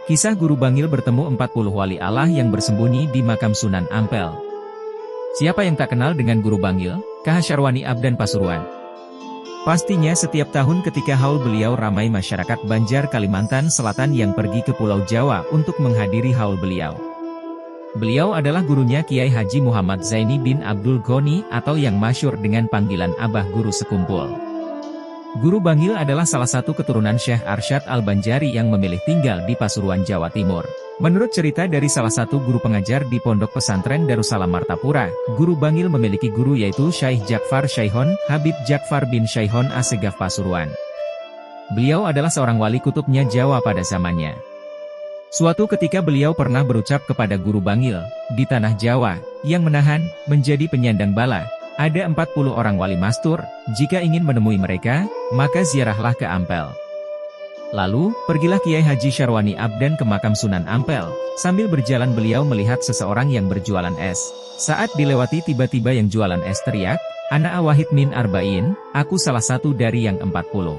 Kisah Guru Bangil bertemu 40 wali Allah yang bersembunyi di makam Sunan Ampel. Siapa yang tak kenal dengan Guru Bangil, KH Syarwani Abdan Pasuruan? Pastinya setiap tahun ketika haul beliau ramai masyarakat Banjar Kalimantan Selatan yang pergi ke Pulau Jawa untuk menghadiri haul beliau. Beliau adalah gurunya Kiai Haji Muhammad Zaini bin Abdul Ghani atau yang masyhur dengan panggilan Abah Guru Sekumpul. Guru Bangil adalah salah satu keturunan Syekh Arsyad Al-Banjari yang memilih tinggal di Pasuruan, Jawa Timur. Menurut cerita dari salah satu guru pengajar di Pondok Pesantren Darussalam Martapura, Guru Bangil memiliki guru yaitu Syekh Jakfar Syaihon Habib Jakfar bin Syaihon Assegaf Pasuruan. Beliau adalah seorang wali kutubnya Jawa pada zamannya. Suatu ketika beliau pernah berucap kepada Guru Bangil, di tanah Jawa, yang menahan, menjadi penyandang bala, ada 40 orang wali mastur, jika ingin menemui mereka, maka ziarahlah ke Ampel. Lalu, pergilah Kiai Haji Syarwani Abdan ke makam Sunan Ampel. Sambil berjalan beliau melihat seseorang yang berjualan es. Saat dilewati tiba-tiba yang jualan es teriak, "Ana Wahid min Arba'in, aku salah satu dari yang 40.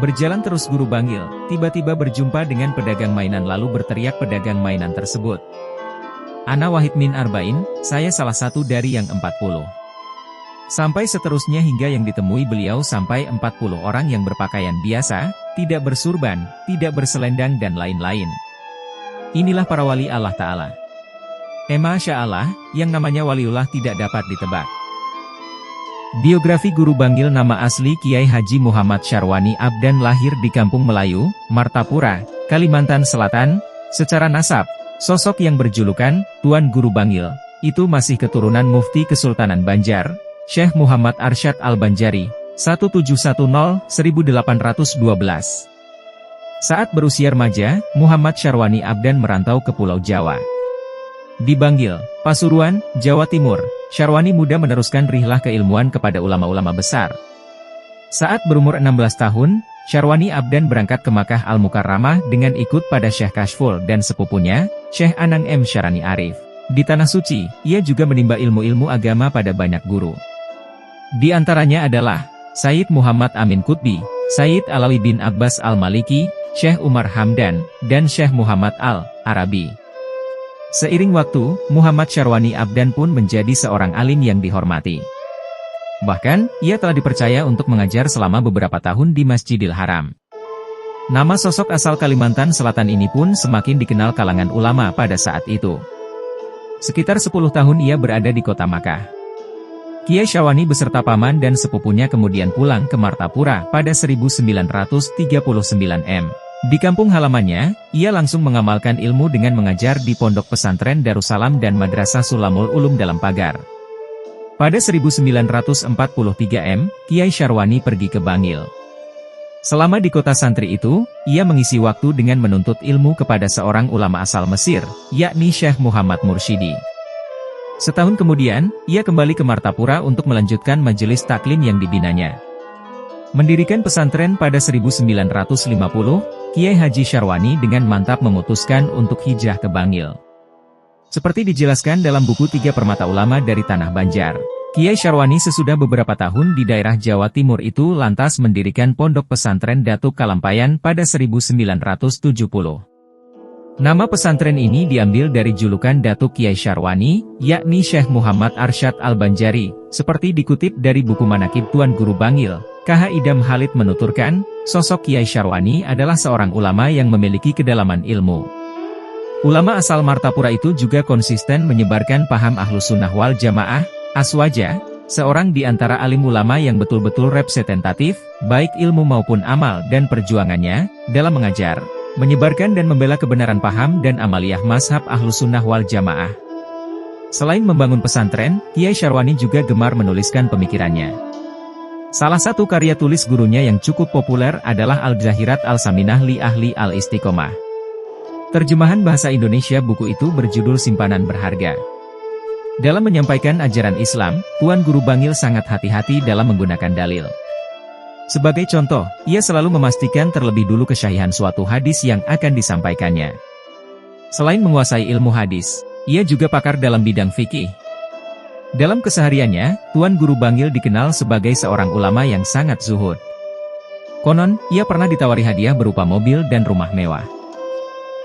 Berjalan terus Guru Bangil, tiba-tiba berjumpa dengan pedagang mainan lalu berteriak pedagang mainan tersebut. "Ana Wahid min Arba'in, saya salah satu dari yang 40. Sampai seterusnya hingga yang ditemui beliau sampai 40 orang yang berpakaian biasa, tidak bersurban, tidak berselendang dan lain-lain. Inilah para wali Allah Ta'ala. Masya Allah, yang namanya waliullah tidak dapat ditebak. Biografi Guru Bangil. Nama asli Kiai Haji Muhammad Syarwani Abdan, lahir di Kampung Melayu, Martapura, Kalimantan Selatan. Secara nasab, sosok yang berjulukan Tuan Guru Bangil, itu masih keturunan Mufti Kesultanan Banjar, Syekh Muhammad Arsyad Al-Banjari, 1710-1812. Saat berusia remaja, Muhammad Syarwani Abdan merantau ke Pulau Jawa. Di Bangil, Pasuruan, Jawa Timur, Syarwani muda meneruskan rihlah keilmuan kepada ulama-ulama besar. Saat berumur 16 tahun, Syarwani Abdan berangkat ke Makkah Al-Mukarramah dengan ikut pada Syekh Kashful dan sepupunya, Syekh Anang M. Syarani Arif. Di Tanah Suci, ia juga menimba ilmu-ilmu agama pada banyak guru. Di antaranya adalah Sayyid Muhammad Amin Qutbi, Sayyid Alawi bin Abbas Al-Maliki, Syekh Umar Hamdan, dan Syekh Muhammad Al-Arabi. Seiring waktu, Muhammad Syarwani Abdan pun menjadi seorang alim yang dihormati. Bahkan, ia telah dipercaya untuk mengajar selama beberapa tahun di Masjidil Haram. Nama sosok asal Kalimantan Selatan ini pun semakin dikenal kalangan ulama pada saat itu. Sekitar 10 tahun ia berada di kota Makkah. Kiai Syarwani beserta paman dan sepupunya kemudian pulang ke Martapura pada 1939 m. Di kampung halamannya, ia langsung mengamalkan ilmu dengan mengajar di Pondok Pesantren Darussalam dan Madrasah Sulamul Ulum dalam Pagar. Pada 1943 m, Kiai Syarwani pergi ke Bangil. Selama di kota santri itu, ia mengisi waktu dengan menuntut ilmu kepada seorang ulama asal Mesir, yakni Syekh Muhammad Mursyidi. Setahun kemudian, ia kembali ke Martapura untuk melanjutkan majelis taklim yang dibinanya. Mendirikan pesantren pada 1950, Kiai Haji Syarwani dengan mantap memutuskan untuk hijrah ke Bangil. Seperti dijelaskan dalam buku 3 Permata Ulama dari Tanah Banjar, Kiai Syarwani sesudah beberapa tahun di daerah Jawa Timur itu lantas mendirikan pondok pesantren Datuk Kalampayan pada 1970. Nama pesantren ini diambil dari julukan Datuk Kiai Syarwani, yakni Syekh Muhammad Arsyad Al-Banjari. Seperti dikutip dari buku Manaqib Tuan Guru Bangil, KH Idam Khalid menuturkan, sosok Kiai Syarwani adalah seorang ulama yang memiliki kedalaman ilmu. Ulama asal Martapura itu juga konsisten menyebarkan paham Ahlus Sunnah wal Jamaah, Aswaja, seorang di antara alim ulama yang betul-betul representatif, baik ilmu maupun amal dan perjuangannya, dalam mengajar, menyebarkan dan membela kebenaran paham dan amaliyah mazhab Ahlus Sunnah wal Jamaah. Selain membangun pesantren, Kiai Syarwani juga gemar menuliskan pemikirannya. Salah satu karya tulis gurunya yang cukup populer adalah Al-Zahirat Al-Saminah li Ahli Al-Istiqomah. Terjemahan bahasa Indonesia buku itu berjudul Simpanan Berharga. Dalam menyampaikan ajaran Islam, Tuan Guru Bangil sangat hati-hati dalam menggunakan dalil. Sebagai contoh, ia selalu memastikan terlebih dulu kesahihan suatu hadis yang akan disampaikannya. Selain menguasai ilmu hadis, ia juga pakar dalam bidang fikih. Dalam kesehariannya, Tuan Guru Bangil dikenal sebagai seorang ulama yang sangat zuhud. Konon, ia pernah ditawari hadiah berupa mobil dan rumah mewah.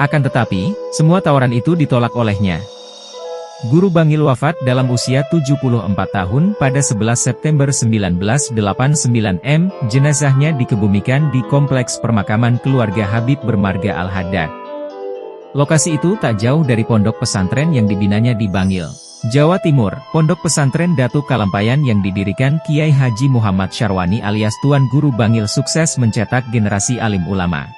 Akan tetapi, semua tawaran itu ditolak olehnya. Guru Bangil wafat dalam usia 74 tahun pada 11 September 1989 m. Jenazahnya dikebumikan di Kompleks Permakaman Keluarga Habib Bermarga Al-Haddad. Lokasi itu tak jauh dari pondok pesantren yang dibinanya di Bangil, Jawa Timur. Pondok pesantren Datuk Kalampayan yang didirikan Kiai Haji Muhammad Syarwani alias Tuan Guru Bangil sukses mencetak generasi alim ulama.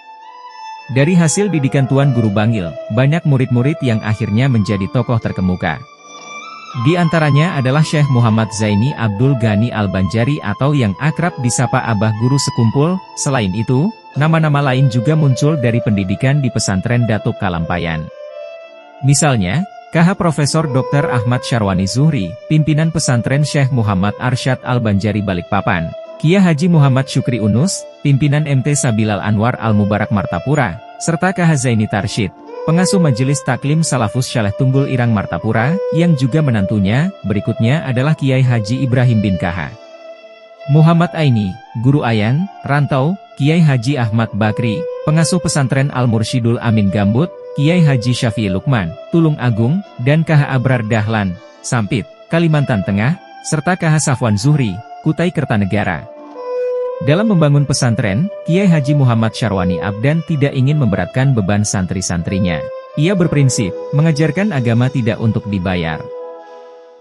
Dari hasil didikan Tuan Guru Bangil, banyak murid-murid yang akhirnya menjadi tokoh terkemuka. Di antaranya adalah Syekh Muhammad Zaini Abdul Ghani Al-Banjari atau yang akrab disapa Abah Guru Sekumpul. Selain itu, nama-nama lain juga muncul dari pendidikan di pesantren Datuk Kalampayan. Misalnya, KH Profesor Dr. Ahmad Syarwani Zuhri, pimpinan pesantren Syekh Muhammad Arsyad Al-Banjari Balikpapan. Kiai Haji Muhammad Syukri Unus, pimpinan MT Sabilal Anwar Al-Mubarak Martapura, serta KH Zaini Tarsyid, pengasuh Majelis Taklim Salafus Syaleh Tunggul Irang Martapura, yang juga menantunya. Berikutnya adalah Kiai Haji Ibrahim bin KH Muhammad Aini, Guru Ayan, Rantau, Kiai Haji Ahmad Bakri, pengasuh pesantren Al-Mursyidul Amin Gambut, Kiai Haji Syafi'i Lukman, Tulung Agung, dan KH Abrar Dahlan, Sampit, Kalimantan Tengah, serta KH Safwan Zuhri, Kutai Kertanegara. Dalam membangun pesantren, Kiai Haji Muhammad Syarwani Abdan tidak ingin memberatkan beban santri-santrinya. Ia berprinsip, mengajarkan agama tidak untuk dibayar.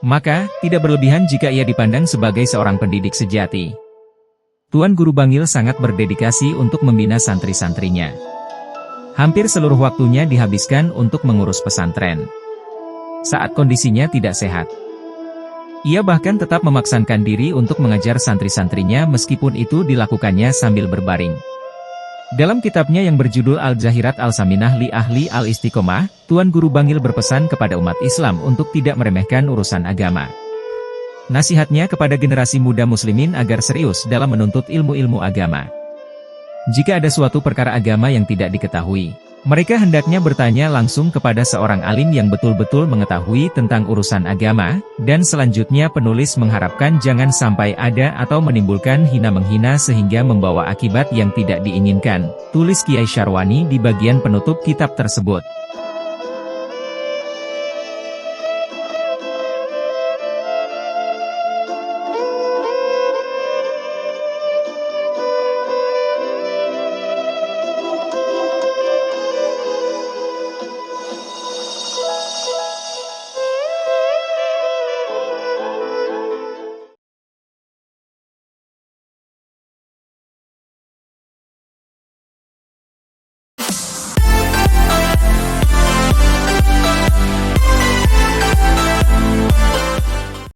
Maka, tidak berlebihan jika ia dipandang sebagai seorang pendidik sejati. Tuan Guru Bangil sangat berdedikasi untuk membina santri-santrinya. Hampir seluruh waktunya dihabiskan untuk mengurus pesantren. Saat kondisinya tidak sehat, ia bahkan tetap memaksakan diri untuk mengajar santri-santrinya meskipun itu dilakukannya sambil berbaring. Dalam kitabnya yang berjudul Al-Zahirat Al-Saminah li Ahli Al-Istiqomah, Tuan Guru Bangil berpesan kepada umat Islam untuk tidak meremehkan urusan agama. Nasihatnya kepada generasi muda muslimin agar serius dalam menuntut ilmu-ilmu agama. Jika ada suatu perkara agama yang tidak diketahui, mereka hendaknya bertanya langsung kepada seorang alim yang betul-betul mengetahui tentang urusan agama, dan selanjutnya penulis mengharapkan jangan sampai ada atau menimbulkan hina-menghina sehingga membawa akibat yang tidak diinginkan, tulis Kiai Syarwani di bagian penutup kitab tersebut.